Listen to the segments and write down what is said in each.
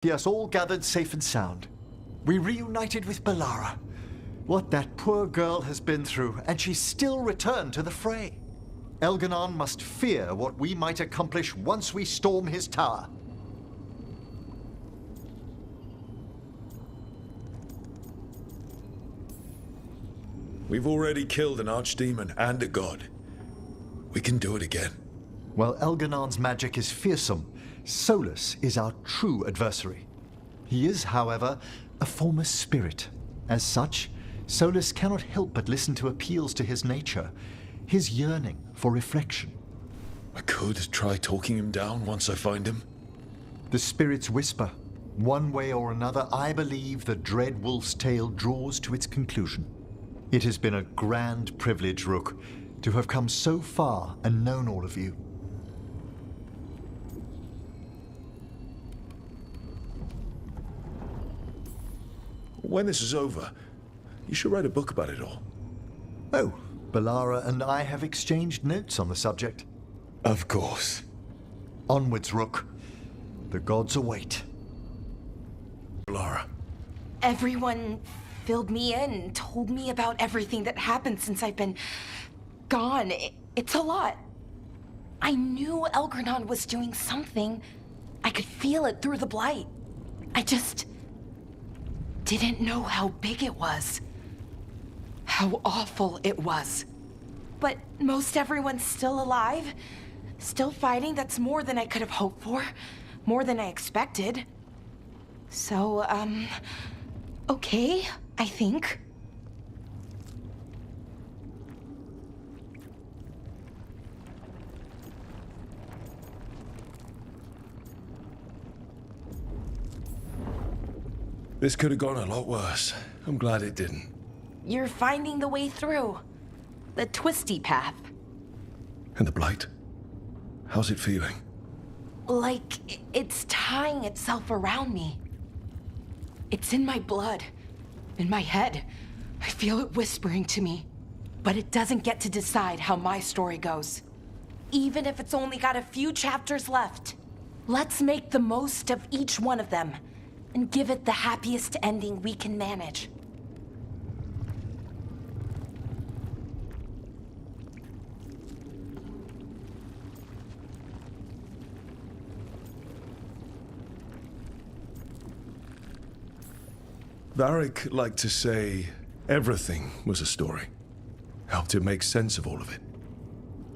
See us all gathered safe and sound. We reunited with Balara. What that poor girl has been through, and she's still returned to the fray. Elganon must fear what we might accomplish once we storm his tower. We've already killed an archdemon and a god. We can do it again. While Elganon's magic is fearsome, Solus is our true adversary. He is, however, a former spirit. As such, Solus cannot help but listen to appeals to his nature, his yearning for reflection. I could try talking him down once I find him. The spirits whisper. One way or another, I believe the dread wolf's tale draws to its conclusion. It has been a grand privilege, Rook, to have come so far and known all of you. When this is over, you should write a book about it all. Oh, Balara and I have exchanged notes on the subject. Of course. Onwards, Rook. The gods await. Balara. Everyone filled me in and told me about everything that happened since I've been gone. It's a lot. I knew Elgranon was doing something. I could feel it through the blight. I just didn't know how big it was. How awful it was. But most everyone's still alive. Still fighting. That's more than I could have hoped for. More than I expected. So, okay, I think. This could have gone a lot worse. I'm glad it didn't. You're finding the way through. The twisty path. And the blight? How's it feeling? Like it's tying itself around me. It's in my blood, in my head. I feel it whispering to me. But it doesn't get to decide how my story goes. Even if it's only got a few chapters left. Let's make the most of each one of them and give it the happiest ending we can manage. Varric liked to say everything was a story. Helped him make sense of all of it.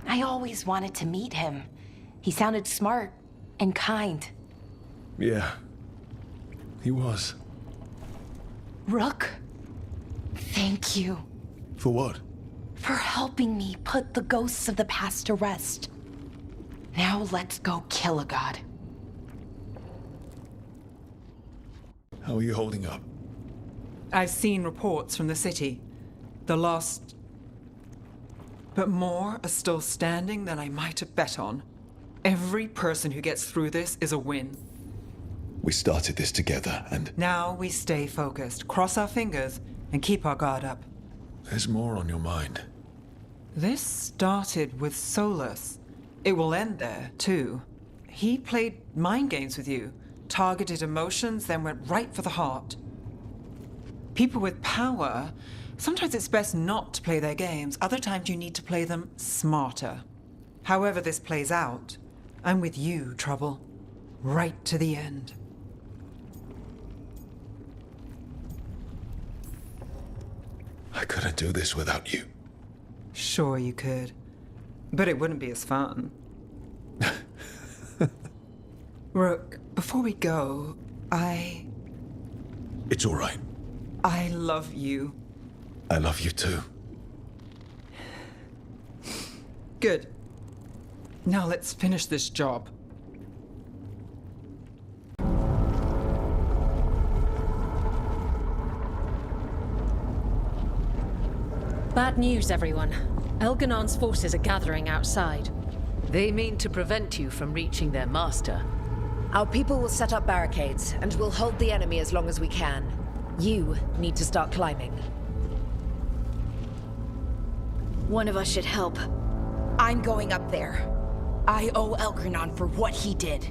I always wanted to meet him. He sounded smart and kind. Yeah, he was. Rook, thank you. For what? For helping me put the ghosts of the past to rest. Now let's go kill a god. How are you holding up? I've seen reports from the city. The lost... But more are still standing than I might have bet on. Every person who gets through this is a win. We started this together, and... Now we stay focused, cross our fingers, and keep our guard up. There's more on your mind. This started with Solus. It will end there, too. He played mind games with you, targeted emotions, then went right for the heart. People with power, sometimes it's best not to play their games. Other times you need to play them smarter. However this plays out, I'm with you, Trouble. Right to the end. I couldn't do this without you. Sure you could. But it wouldn't be as fun. Rook, before we go, It's all right. I love you. I love you too. Good. Now let's finish this job. Bad news, everyone. Elganon's forces are gathering outside. They mean to prevent you from reaching their master. Our people will set up barricades, and we'll hold the enemy as long as we can. You need to start climbing. One of us should help. I'm going up there. I owe Elgranon for what he did.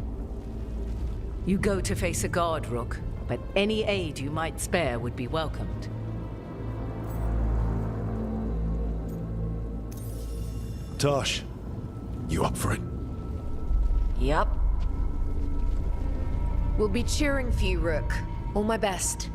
You go to face a guard, Rook, but any aid you might spare would be welcomed. Tosh, you up for it? Yup. We'll be cheering for you, Rook. All my best.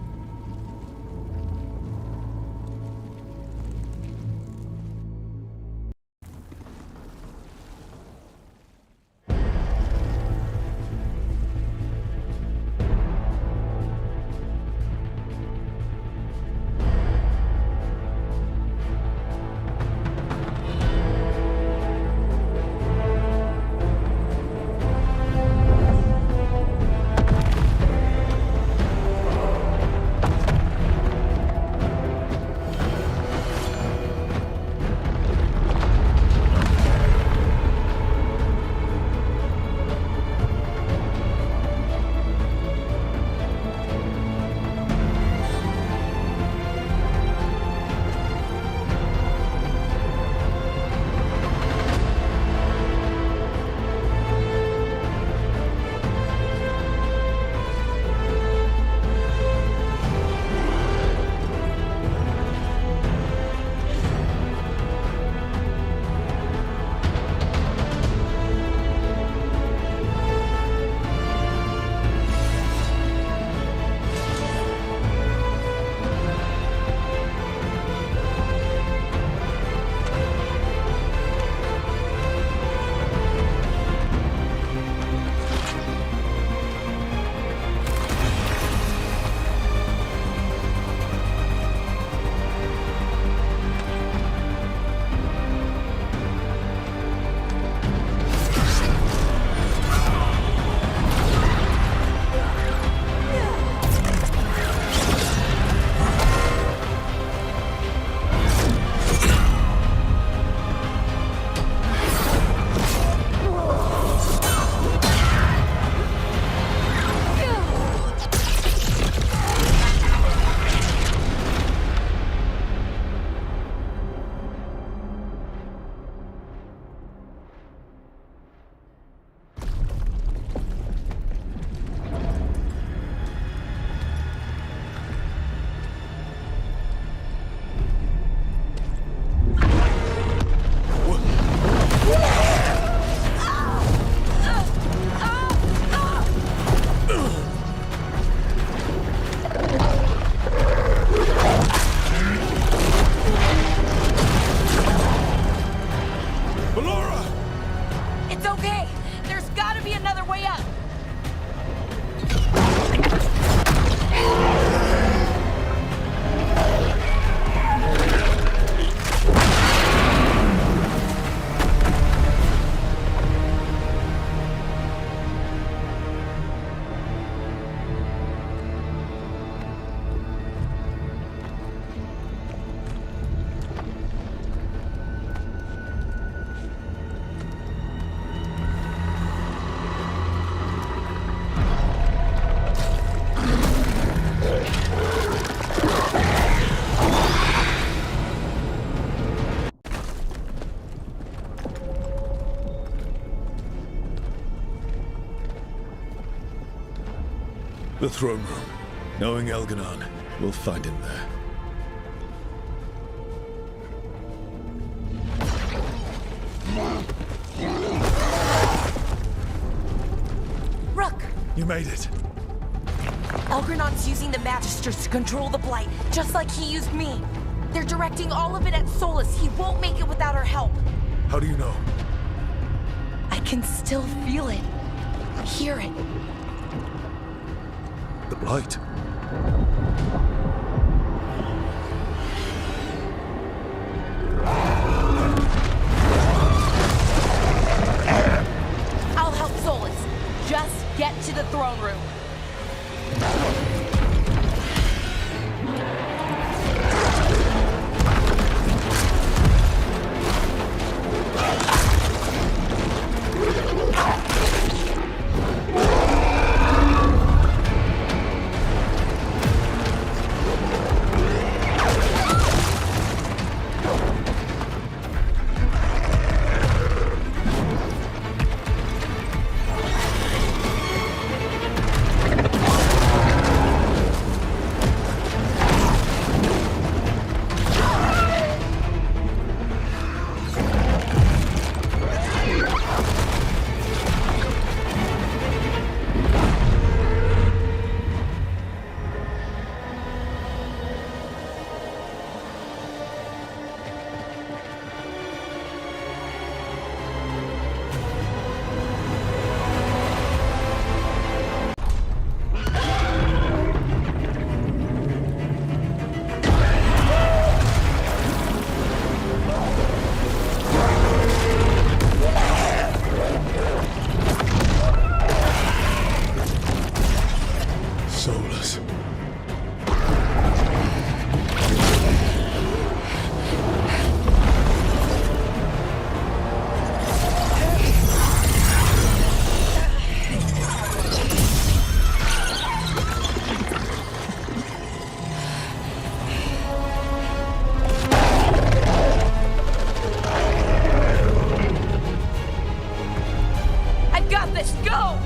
The throne room. Knowing Elganon, we'll find him there. Rook! You made it. Elgranon's using the Magisters to control the Blight, just like he used me. They're directing all of it at Solus. He won't make it without our help. How do you know? I can still feel it. Hear it. The Blight. I'll help Solus. Just get to the throne room. Solus. I've got this! Go!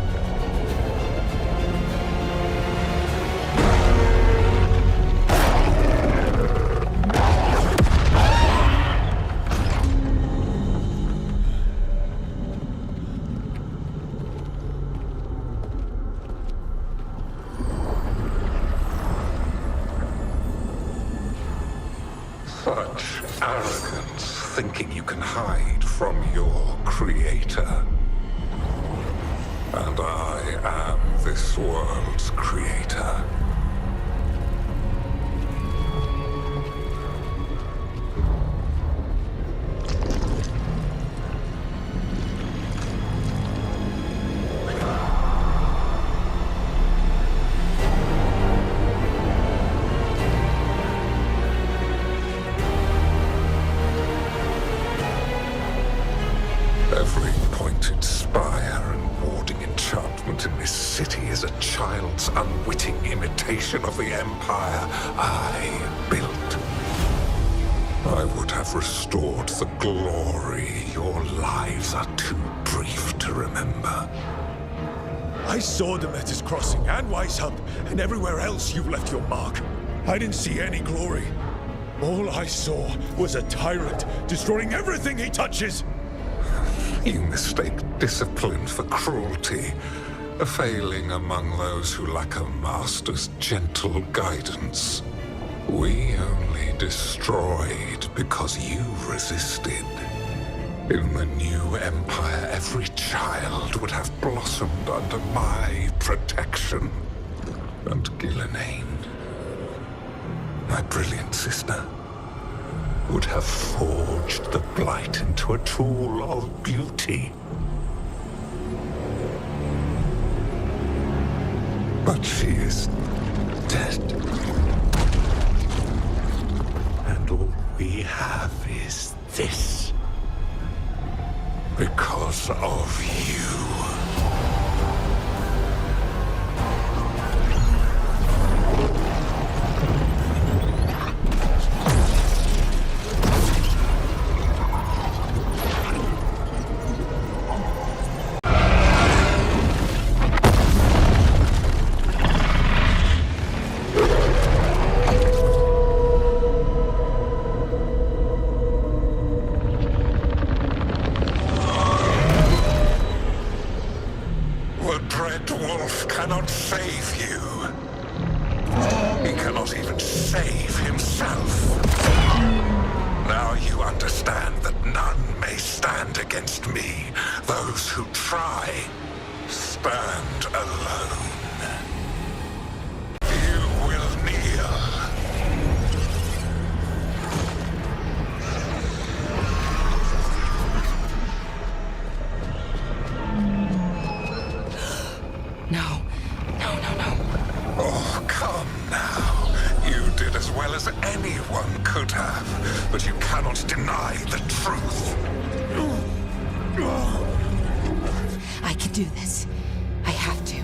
Such arrogance, thinking you can hide from your creator. And I am this world's creator. Every pointed spire and warding enchantment in this city is a child's unwitting imitation of the empire I built. I would have restored the glory. Your lives are too brief to remember. I saw Demeter's Crossing and Weishaupt, and everywhere else you've left your mark. I didn't see any glory. All I saw was a tyrant destroying everything he touches. You mistake discipline for cruelty, a failing among those who lack a master's gentle guidance. We only destroyed because you resisted. In the new empire, every child would have blossomed under my protection. And Ghilanane, my brilliant sister, would have forged the Blight into a tool of beauty. But she is dead. And all we have is this. Because of you. The Dread Wolf cannot save you. He cannot even save himself. Now you understand that none may stand against me. Those who try stand alone. You will kneel. No. No. Oh, come now. You did as well as anyone could have, but you cannot deny the truth. I can do this. I have to.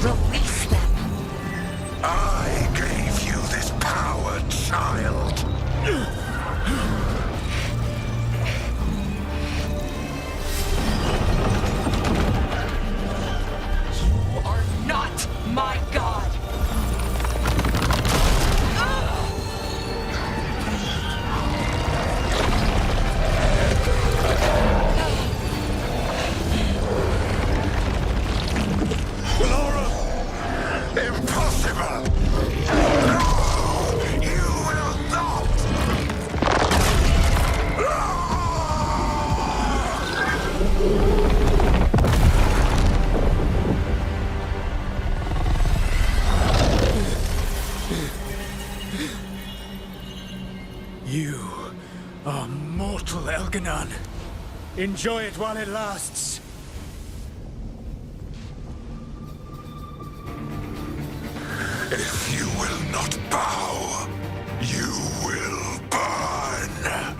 Release them. I Oh, mortal Elganon. Enjoy it while it lasts. If you will not bow, you will burn.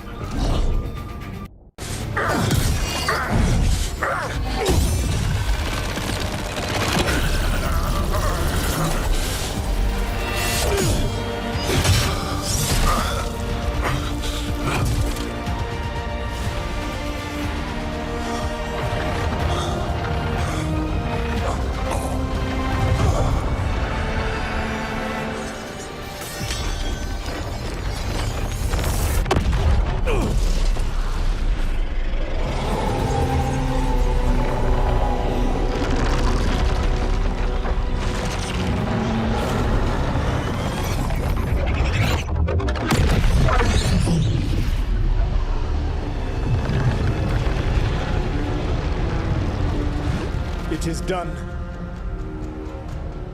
It is done.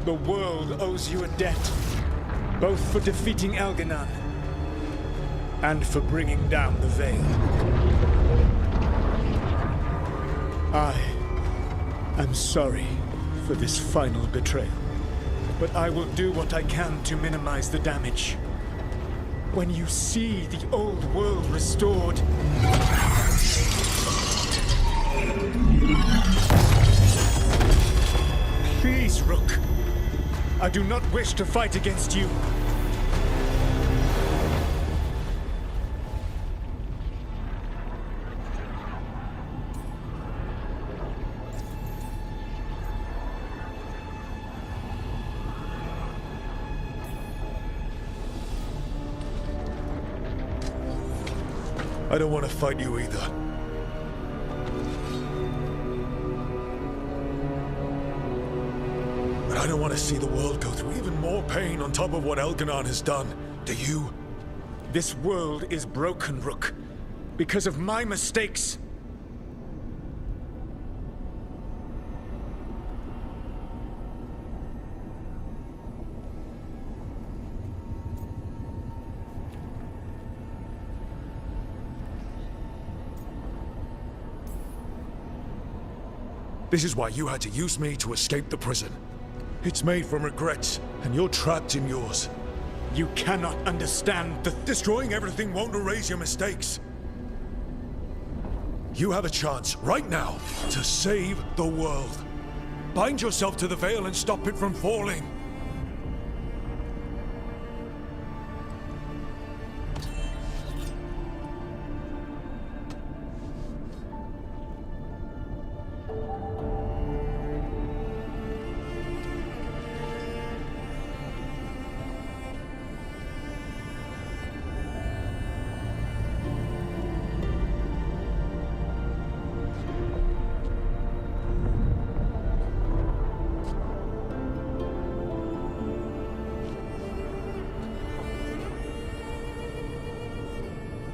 The world owes you a debt, both for defeating Elganon and for bringing down the Veil. I am sorry for this final betrayal, but I will do what I can to minimize the damage. When you see the old world restored, please, Rook. I do not wish to fight against you. I don't want to fight you either. But I don't want to see the world go through even more pain on top of what Elganon has done. Do you? This world is broken, Rook. Because of my mistakes. This is why you had to use me to escape the prison. It's made from regrets, and you're trapped in yours. You cannot understand that destroying everything won't erase your mistakes. You have a chance, right now, to save the world. Bind yourself to the Veil and stop it from falling.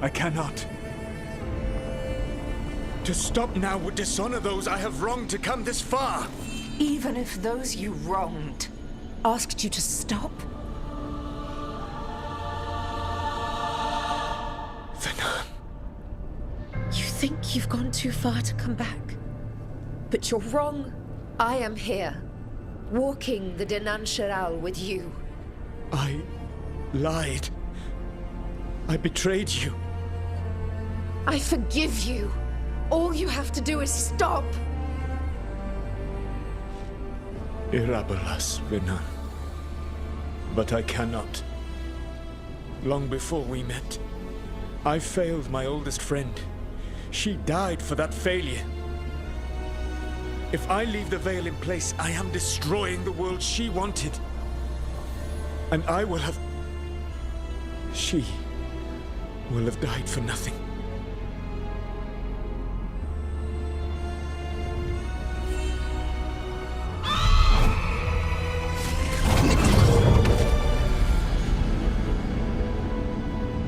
I cannot. To stop now would dishonor those I have wronged to come this far. Even if those you wronged asked you to stop? Venom. You think you've gone too far to come back? But you're wrong. I am here, walking the Denan Shiral with you. I lied. I betrayed you. I forgive you. All you have to do is stop. Irabolas, Venom. But I cannot. Long before we met, I failed my oldest friend. She died for that failure. If I leave the Veil in place, I am destroying the world she wanted. And I will have... She will have died for nothing.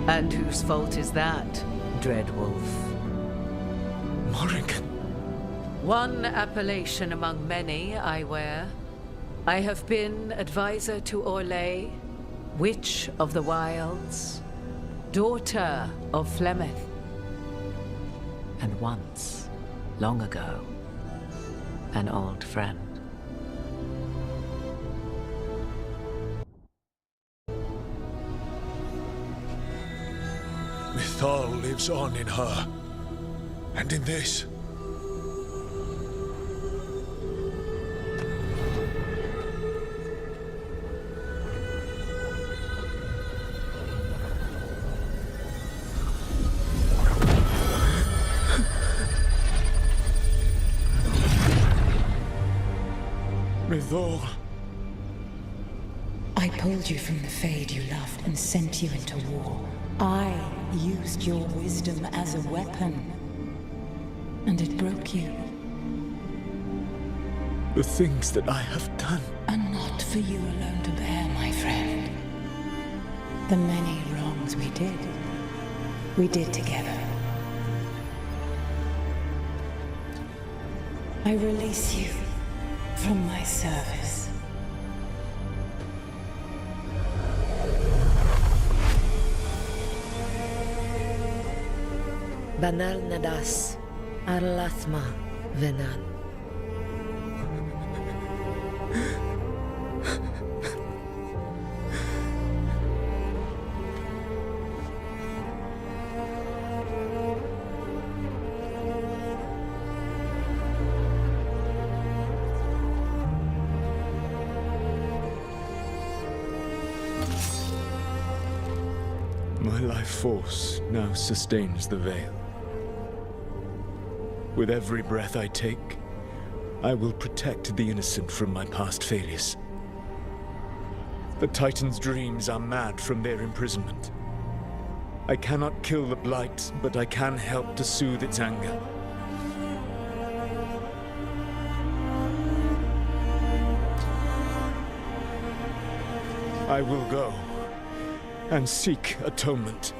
And whose fault is that, Dreadwolf? Morrigan. One appellation among many I wear. I have been advisor to Orlais, Witch of the Wilds, daughter of Flemeth. And once, long ago, an old friend. Mythal lives on in her. And in this. Mythal. I pulled you from the Fade you loved and sent you into war. I used your wisdom as a weapon. And it broke you. The things that I have done are not for you alone to bear, my friend. The many wrongs we did together. I release you from my service. Banal Nadas, Arlathma, Venan. My life force now sustains the veil. With every breath I take, I will protect the innocent from my past failures. The Titan's dreams are mad from their imprisonment. I cannot kill the Blight, but I can help to soothe its anger. I will go and seek atonement.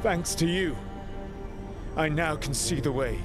Thanks to you, I now can see the way.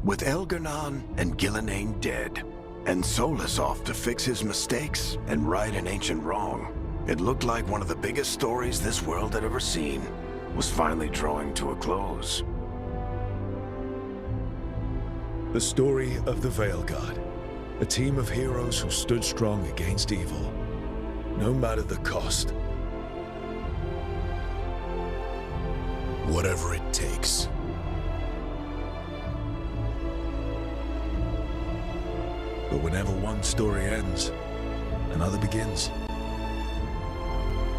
With Elgar'nan and Gillenane dead, and Solas off to fix his mistakes and right an ancient wrong, it looked like one of the biggest stories this world had ever seen. was finally drawing to a close. The story of the Veilguard, a team of heroes who stood strong against evil, no matter the cost. Whatever it takes. But whenever one story ends, another begins.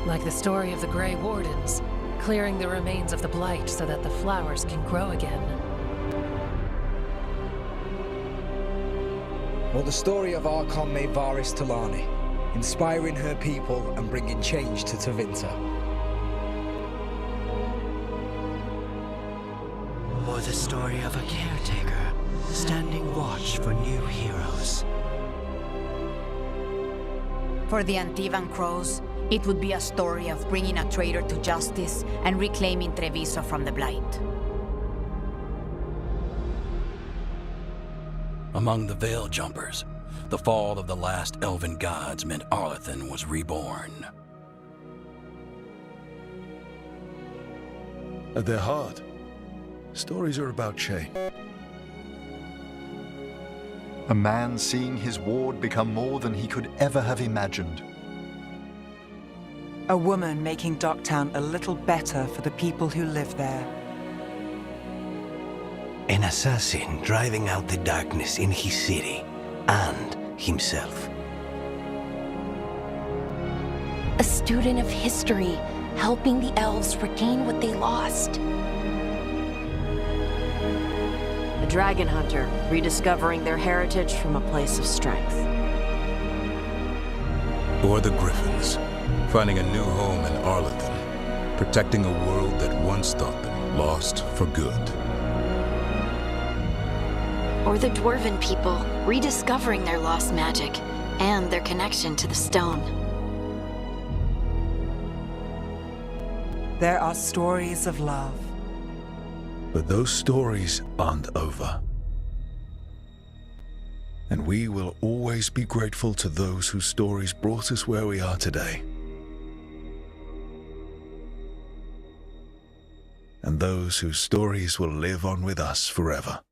Like the story of the Grey Wardens, clearing the remains of the Blight so that the flowers can grow again. Or the story of Archon Maid Varys Talani, inspiring her people and bringing change to Tevinter. Or the story of a caretaker, standing watch for new heroes. For the Antivan Crows, it would be a story of bringing a traitor to justice and reclaiming Treviso from the Blight. Among the Veil Jumpers, the fall of the last elven gods meant Arlathan was reborn. At their heart, stories are about change. A man seeing his ward become more than he could ever have imagined. A woman making Docktown a little better for the people who live there. An assassin driving out the darkness in his city and himself. A student of history, helping the elves regain what they lost. A dragon hunter, rediscovering their heritage from a place of strength. Or the Griffins, finding a new home in Arlathan, protecting a world that once thought them lost for good. Or the Dwarven people, rediscovering their lost magic and their connection to the stone. There are stories of love. But those stories aren't over. And we will always be grateful to those whose stories brought us where we are today. And those whose stories will live on with us forever.